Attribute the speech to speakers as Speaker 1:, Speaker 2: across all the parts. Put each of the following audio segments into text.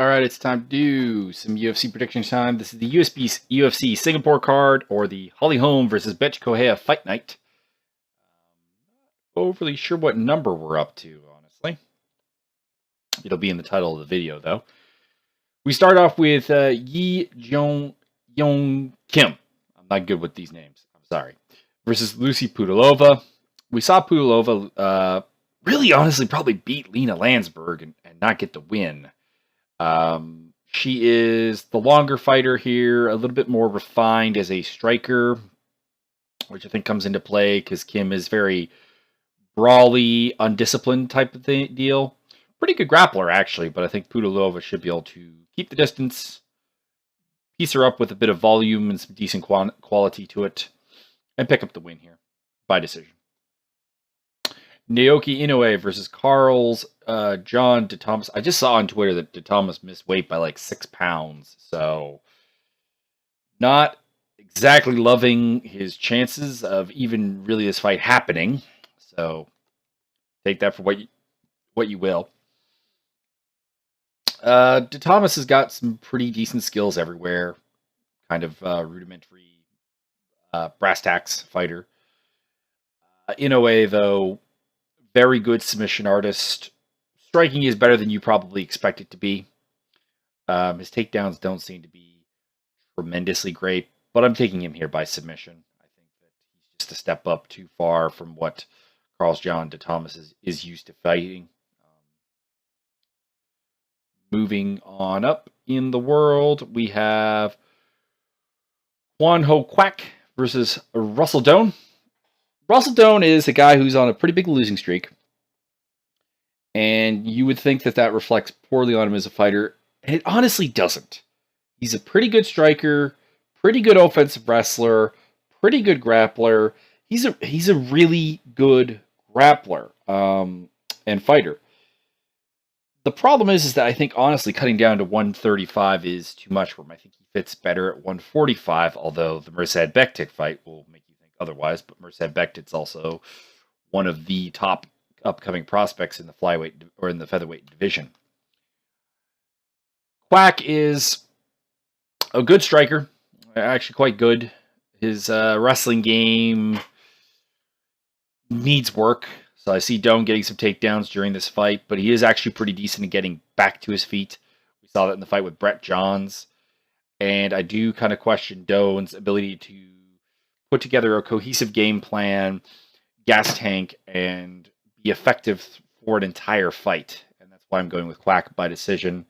Speaker 1: All right, it's time to do some UFC prediction time. This is the UFC Singapore card, or the Holm versus Bethe Correia Fight Night. Overly sure what number we're up to, honestly. It'll be in the title of the video, though. We start off with Yi Jong Kim. I'm not good with these names. I'm sorry. Versus Lucy Pudilova. We saw Pudilova really, honestly, probably beat Lena Landsberg and not get the win. She is the longer fighter here, a little bit more refined as a striker, which I think comes into play because Kim is very brawly, undisciplined type of deal. Pretty good grappler, actually, but I think Pudilova should be able to keep the distance, piece her up with a bit of volume and some decent quality to it, and pick up the win here by decision. Naoki Inoue versus Carl's John De Thomas. I just saw on Twitter that De Thomas missed weight by like 6 pounds. So not exactly loving his chances of even really this fight happening. So take that for what you will. De Thomas has got some pretty decent skills everywhere. Kind of rudimentary brass tacks fighter. Inoue, though, very good submission artist. Striking is better than you probably expect it to be. His takedowns don't seem to be tremendously great, but I'm taking him here by submission. I think that he's just a step up too far from what Carl's John De Thomas is used to fighting. Moving on up in the world, we have Kwak versus Russell Doan. Russell Doan is a guy who's on a pretty big losing streak. And you would think that that reflects poorly on him as a fighter. And it honestly doesn't. He's a pretty good striker, pretty good offensive wrestler, pretty good grappler. He's a really good grappler and fighter. The problem is that I think, honestly, cutting down to 135 is too much for him. I think he fits better at 145, although the Mirsad Bektic fight will make you think otherwise. But Mirsad Bektic's also one of the top upcoming prospects in the flyweight or in the featherweight division. Kwak is a good striker, actually quite good. His wrestling game needs work. So I see Doan getting some takedowns during this fight, but he is actually pretty decent at getting back to his feet. We saw that in the fight with Brett Johns. And I do kind of question Doan's ability to put together a cohesive game plan, gas tank, and be effective for an entire fight. And that's why I'm going with Kwak by decision.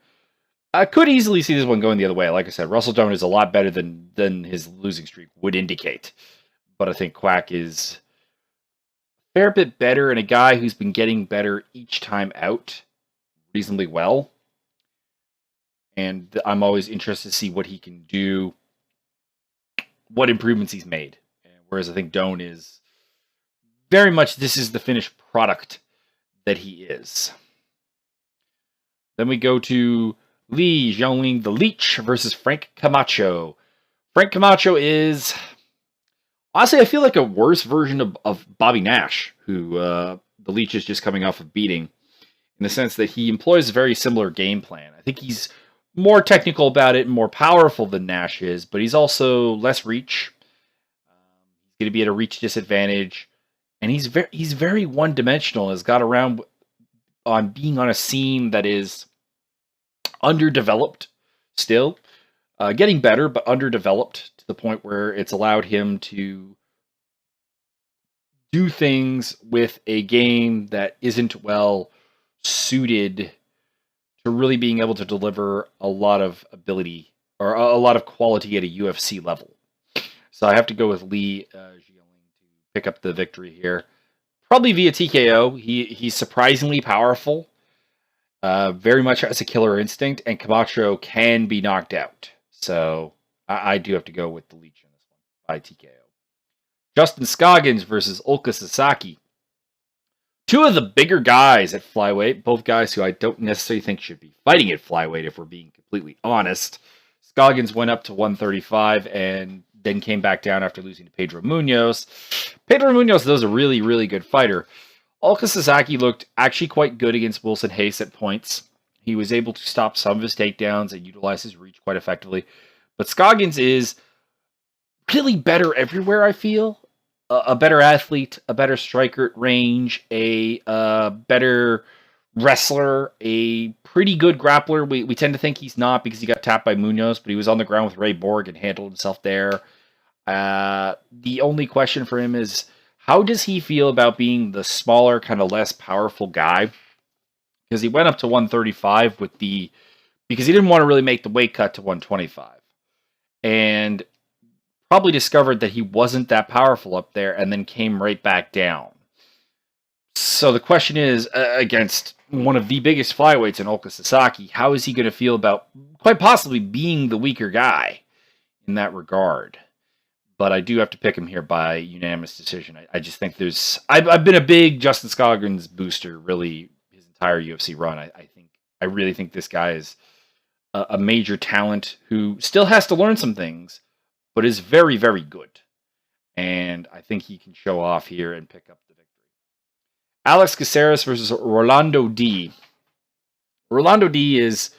Speaker 1: I could easily see this one going the other way. Like I said, Russell Doan is a lot better than his losing streak would indicate. But I think Kwak is a fair bit better, and a guy who's been getting better each time out reasonably well. And I'm always interested to see what he can do, what improvements he's made. And whereas I think Doan is very much, this is the finished product that he is. Then we go to Li Jingliang the Leech versus Frank Camacho. Frank Camacho is, honestly, I feel like a worse version of Bobby Nash, who the Leech is just coming off of beating, in the sense that he employs a very similar game plan. I think he's more technical about it and more powerful than Nash is, but he's also less reach. He's going to be at a reach disadvantage, and he's very one-dimensional. Has got around on being on a scene that is underdeveloped still, getting better, but underdeveloped to the point where it's allowed him to do things with a game that isn't well suited to really being able to deliver a lot of ability or a lot of quality at a UFC level. So I have to go with Li Jingliang to pick up the victory here. Probably via TKO. He's surprisingly powerful. Very much has a killer instinct, and Camacho can be knocked out. So I do have to go with the Leech in this one by TKO. Justin Scoggins versus Ulka Sasaki. Two of the bigger guys at flyweight, both guys who I don't necessarily think should be fighting at flyweight if we're being completely honest. Scoggins went up to 135 and then came back down after losing to Pedro Munoz. Pedro Munoz, though, is a really, really good fighter. Ulka Sasaki looked actually quite good against Wilson Hayes at points. He was able to stop some of his takedowns and utilize his reach quite effectively. But Scoggins is really better everywhere, I feel. A better athlete, a better striker at range, a better wrestler, a pretty good grappler. We tend to think he's not because he got tapped by Munoz, but he was on the ground with Ray Borg and handled himself there. The only question for him is, how does he feel about being the smaller, kind of less powerful guy? Because he went up to 135 because he didn't want to really make the weight cut to 125. And probably discovered that he wasn't that powerful up there and then came right back down. So the question is, against one of the biggest flyweights in Oka Sasaki, how is he going to feel about quite possibly being the weaker guy in that regard? But I do have to pick him here by unanimous decision. I just think I've been a big Justin Scoggins booster, really, his entire UFC run. I really think this guy is a major talent who still has to learn some things, but is very, very good. And I think he can show off here and pick up the victory. Alex Caceres versus Rolando D. Rolando D is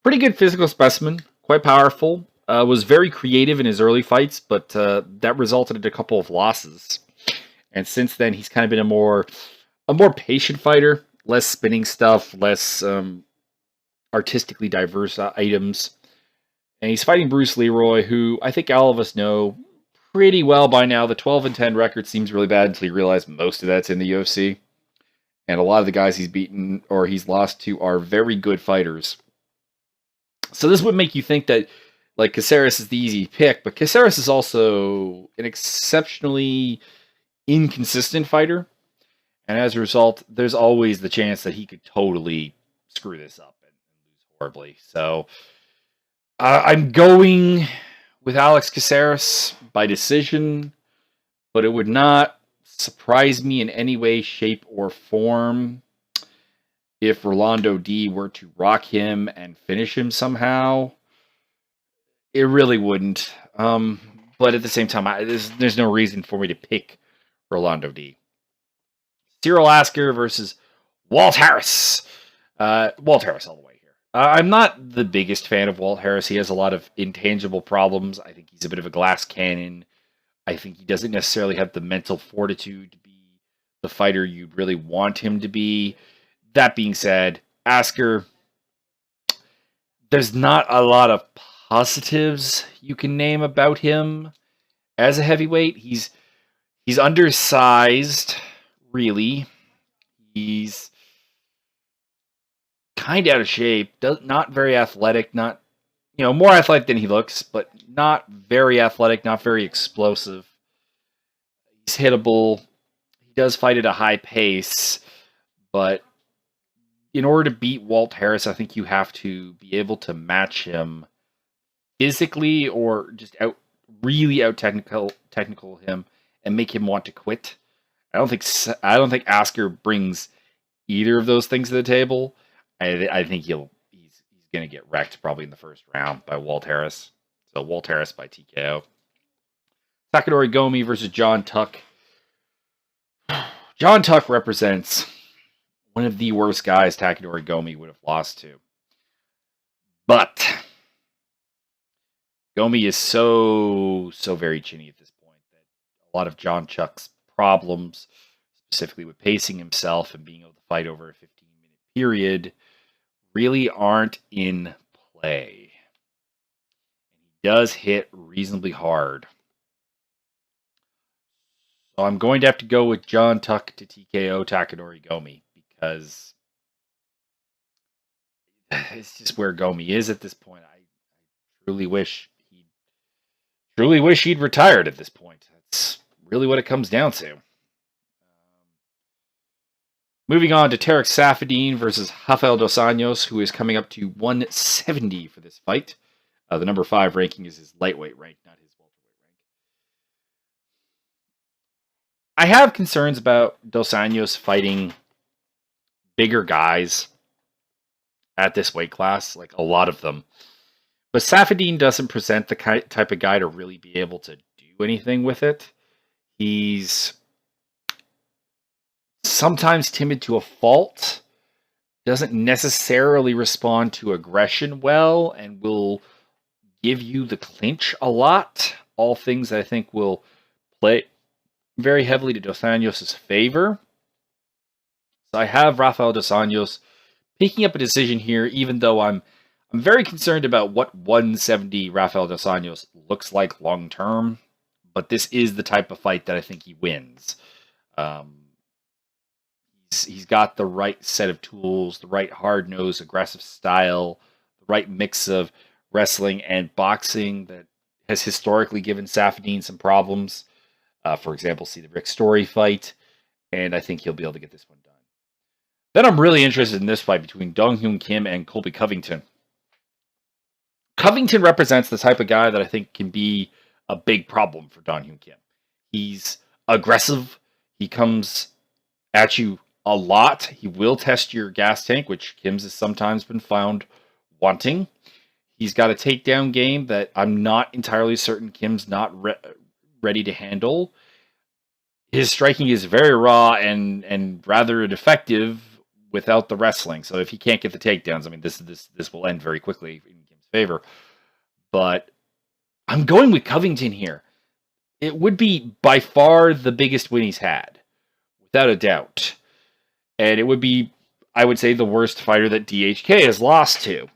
Speaker 1: pretty good physical specimen, quite powerful. Was very creative in his early fights, but that resulted in a couple of losses. And since then, he's kind of been a more patient fighter, less spinning stuff, less artistically diverse items. And he's fighting Bruce Leroy, who I think all of us know pretty well by now. The 12-10 record seems really bad until you realize most of that's in the UFC. And a lot of the guys he's beaten or he's lost to are very good fighters. So this would make you think that like Caceres is the easy pick, but Caceres is also an exceptionally inconsistent fighter. And as a result, there's always the chance that he could totally screw this up and lose horribly. So I'm going with Alex Caceres by decision, but it would not surprise me in any way, shape, or form if Rolando D were to rock him and finish him somehow. It really wouldn't. But at the same time, there's no reason for me to pick Rolando D. Cyril Asker versus Walt Harris. Walt Harris all the way. I'm not the biggest fan of Walt Harris. He has a lot of intangible problems. I think he's a bit of a glass cannon. I think he doesn't necessarily have the mental fortitude to be the fighter you'd really want him to be. That being said, Asker, there's not a lot of positives you can name about him as a heavyweight. He's undersized, really. He's kind of out of shape, not very athletic, not, more athletic than he looks, but not very athletic, not very explosive. He's hittable. He does fight at a high pace, but in order to beat Walt Harris, I think you have to be able to match him physically or just really out technical him and make him want to quit. I don't think Asker brings either of those things to the table. I think he's going to get wrecked probably in the first round by Walt Harris. So Walt Harris by TKO. Takadori Gomi versus John Tuck. John Tuck represents one of the worst guys Takadori Gomi would have lost to. But Gomi is so very chinny at this point that a lot of John Tuck's problems, specifically with pacing himself and being able to fight over a 15-minute period, really aren't in play. He does hit reasonably hard. So I'm going to have to go with John Tuck to TKO Takadori Gomi because it's just where Gomi is at this point. I truly wish he'd retired at this point. That's really what it comes down to. Moving on to Tarek Safadine versus Rafael dos Anjos, who is coming up to 170 for this fight. The number 5 ranking is his lightweight rank, not his welterweight rank. I have concerns about dos Anjos fighting bigger guys at this weight class, like a lot of them. But Safadine doesn't present the type of guy to really be able to do anything with it. He's sometimes timid to a fault, doesn't necessarily respond to aggression well and will give you the clinch a lot. All things that I think will play very heavily to Dos Anjos' favor. So I have Rafael Dos Anjos picking up a decision here, even though I'm very concerned about what 170 Rafael Dos Anjos looks like long term. But this is the type of fight that I think he wins. He's got the right set of tools, the right hard-nosed, aggressive style, the right mix of wrestling and boxing that has historically given Safadine some problems. For example, see the Rick Story fight, and I think he'll be able to get this one done. Then I'm really interested in this fight between Dong Hyun Kim and Colby Covington. Covington represents the type of guy that I think can be a big problem for Dong Hyun Kim. He's aggressive. He comes at you a lot. He will test your gas tank, which Kim's has sometimes been found wanting. He's got a takedown game that I'm not entirely certain Kim's not ready to handle. His striking is very raw and rather ineffective without the wrestling. So if he can't get the takedowns, I mean, this will end very quickly in Kim's favor. But I'm going with Covington here. It would be by far the biggest win he's had, without a doubt. And it would be, I would say, the worst fighter that DHK has lost to.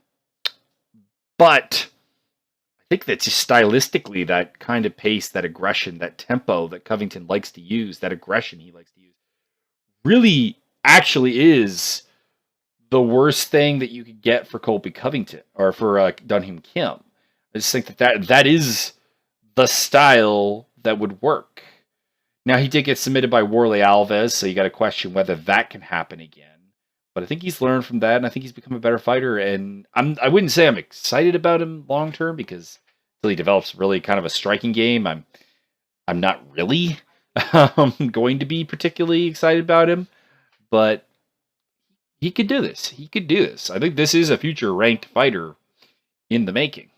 Speaker 1: But I think that just stylistically, that kind of pace, that aggression, that tempo that Covington likes to use, that aggression he likes to use, really actually is the worst thing that you could get for Colby Covington, or for Dong Hyun Kim. I just think that is the style that would work. Now, he did get submitted by Warley Alves, so you got to question whether that can happen again. But I think he's learned from that, and I think he's become a better fighter. And I wouldn't say I'm excited about him long term, because until he develops really kind of a striking game, I'm not really going to be particularly excited about him. But he could do this. He could do this. I think this is a future ranked fighter in the making.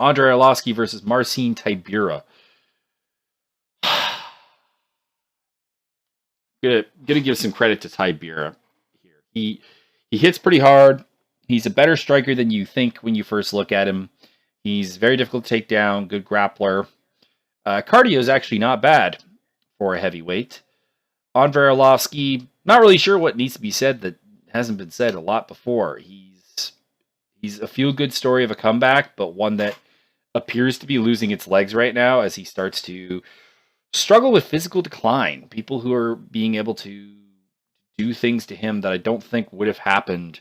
Speaker 1: Andrei Arlovski versus Marcin Tybura. Gonna give some credit to Tybura here. He hits pretty hard. He's a better striker than you think when you first look at him. He's very difficult to take down. Good grappler. Cardio is actually not bad for a heavyweight. Andrei Arlovski, not really sure what needs to be said that hasn't been said a lot before. He's a feel-good story of a comeback, but one that appears to be losing its legs right now as he starts to struggle with physical decline. People who are being able to do things to him that I don't think would have happened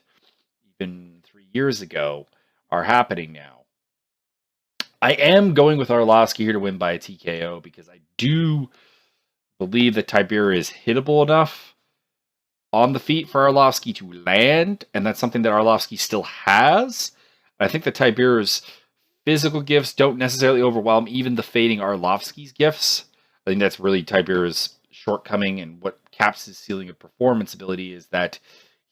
Speaker 1: even 3 years ago are happening now. I am going with Arlovski here to win by a TKO because I do believe that Tybura is hittable enough on the feet for Arlovski to land, and that's something that Arlovski still has. I think that Tybura's physical gifts don't necessarily overwhelm even the fading Arlovski's gifts. I think that's really Tybura's shortcoming, and what caps his ceiling of performance ability is that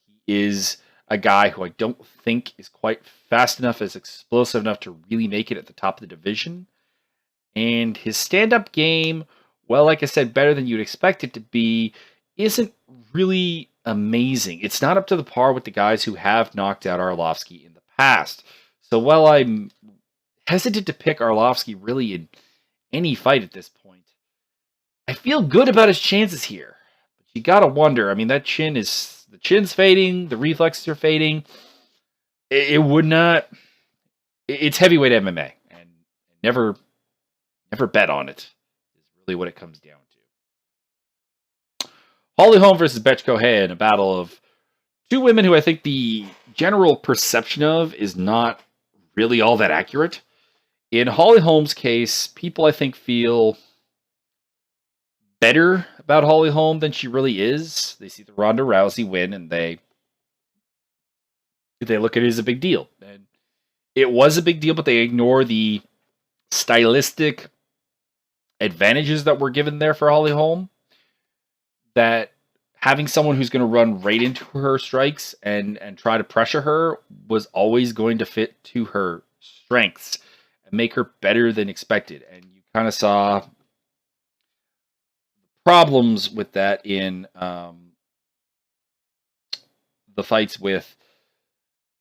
Speaker 1: he is a guy who I don't think is quite fast enough, as explosive enough to really make it at the top of the division. And his stand-up game, well, like I said, better than you'd expect it to be, isn't really amazing. It's not up to the par with the guys who have knocked out Arlovski in the past. So while I'm hesitant to pick Arlovski really in any fight at this point, I feel good about his chances here. But you gotta wonder, I mean, the chin's fading, the reflexes are fading. It would not, it's heavyweight MMA, and never bet on it is really what it comes down to. Holly Holm versus Bethe Correia in a battle of two women who I think the general perception of is not really all that accurate. In Holly Holm's case, people I think feel better about Holly Holm than she really is. They see the Ronda Rousey win and they look at it as a big deal. And it was a big deal, but they ignore the stylistic advantages that were given there for Holly Holm. That having someone who's going to run right into her strikes and try to pressure her was always going to fit to her strengths and make her better than expected. And you kind of saw problems with that in the fights with,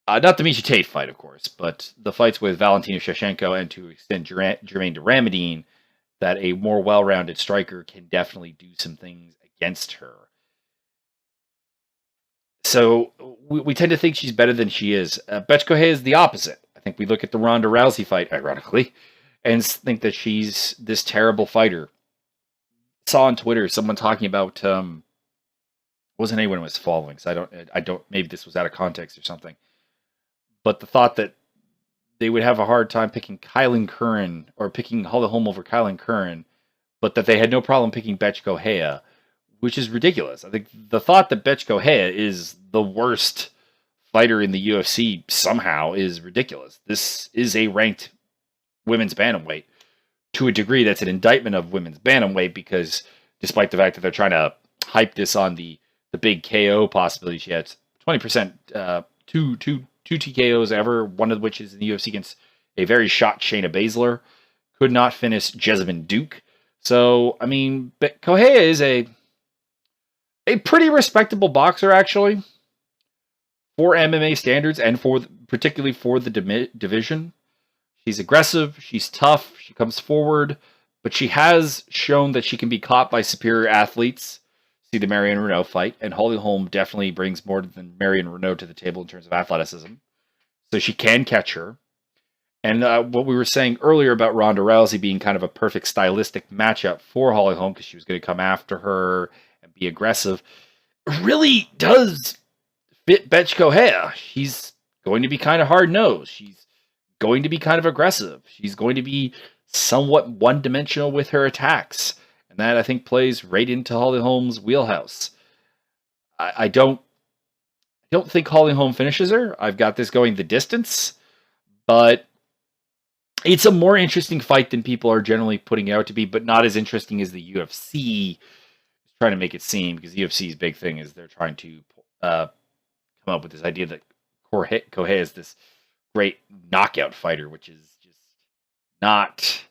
Speaker 1: not the Misha Tate fight, of course, but the fights with Valentina Shevchenko and to extend Jermaine Duramadine, that a more well-rounded striker can definitely do some things against her. So we tend to think she's better than she is. Bethe Correia is the opposite. I think we look at the Ronda Rousey fight, ironically, and think that she's this terrible fighter. Saw on Twitter someone talking about wasn't anyone was following, so I don't maybe this was out of context or something. But the thought that they would have a hard time picking Kylan Curran or picking Holm over Kylan Curran, but that they had no problem picking Bethe Correia, which is ridiculous. I think the thought that Bethe Correia is the worst fighter in the UFC somehow is ridiculous. This is a ranked women's bantamweight. To a degree, that's an indictment of women's bantamweight, because despite the fact that they're trying to hype this on the big KO possibility, she had 20%, two TKOs ever, one of which is in the UFC against a very shot Shayna Baszler. Could not finish Jessamine Duke. So, I mean, Correia is a pretty respectable boxer, actually, for MMA standards and particularly for the division. She's aggressive, she's tough, she comes forward, but she has shown that she can be caught by superior athletes. See the Marion Renault fight, and Holly Holm definitely brings more than Marion Renault to the table in terms of athleticism. So she can catch her. And what we were saying earlier about Ronda Rousey being kind of a perfect stylistic matchup for Holly Holm, because she was going to come after her and be aggressive, really does fit Bethe Correia. She's going to be kind of hard-nosed. She's going to be kind of aggressive. She's going to be somewhat one-dimensional with her attacks. And that, I think, plays right into Holly Holm's wheelhouse. I don't think Holly Holm finishes her. I've got this going the distance. But it's a more interesting fight than people are generally putting it out to be, but not as interesting as the UFC is trying to make it seem, because the UFC's big thing is they're trying to come up with this idea that Correia is this great knockout fighter, which is just not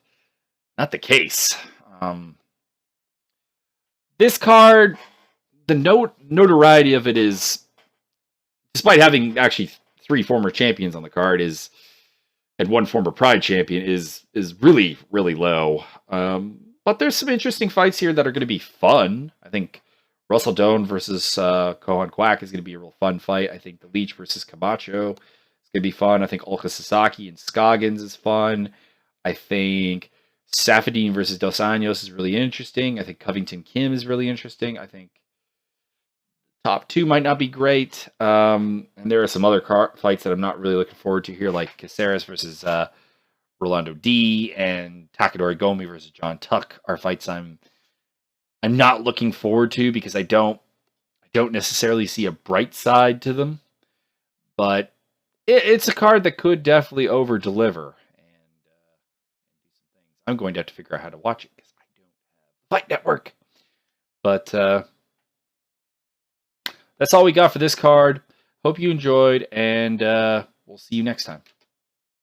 Speaker 1: the case. This card, the notoriety of it is, despite having actually 3 former champions on the card, and 1 former Pride champion, is really, really low. But there's some interesting fights here that are going to be fun. I think Russell Doan versus Kwak is going to be a real fun fight. I think the Leech versus Camacho is going to be fun. I think Ulka Sasaki and Scoggins is fun. I think Safadine versus Dos Anjos is really interesting. I think Covington Kim is really interesting. I think top 2 might not be great. And there are some other fights that I'm not really looking forward to here, like Caceres versus Rolando D and Takadori Gomi versus John Tuck are fights I'm not looking forward to, because I don't necessarily see a bright side to them. But it's a card that could definitely over-deliver. I'm going to have to figure out how to watch it, because I don't have Fight Network. But that's all we got for this card. Hope you enjoyed, and we'll see you next time.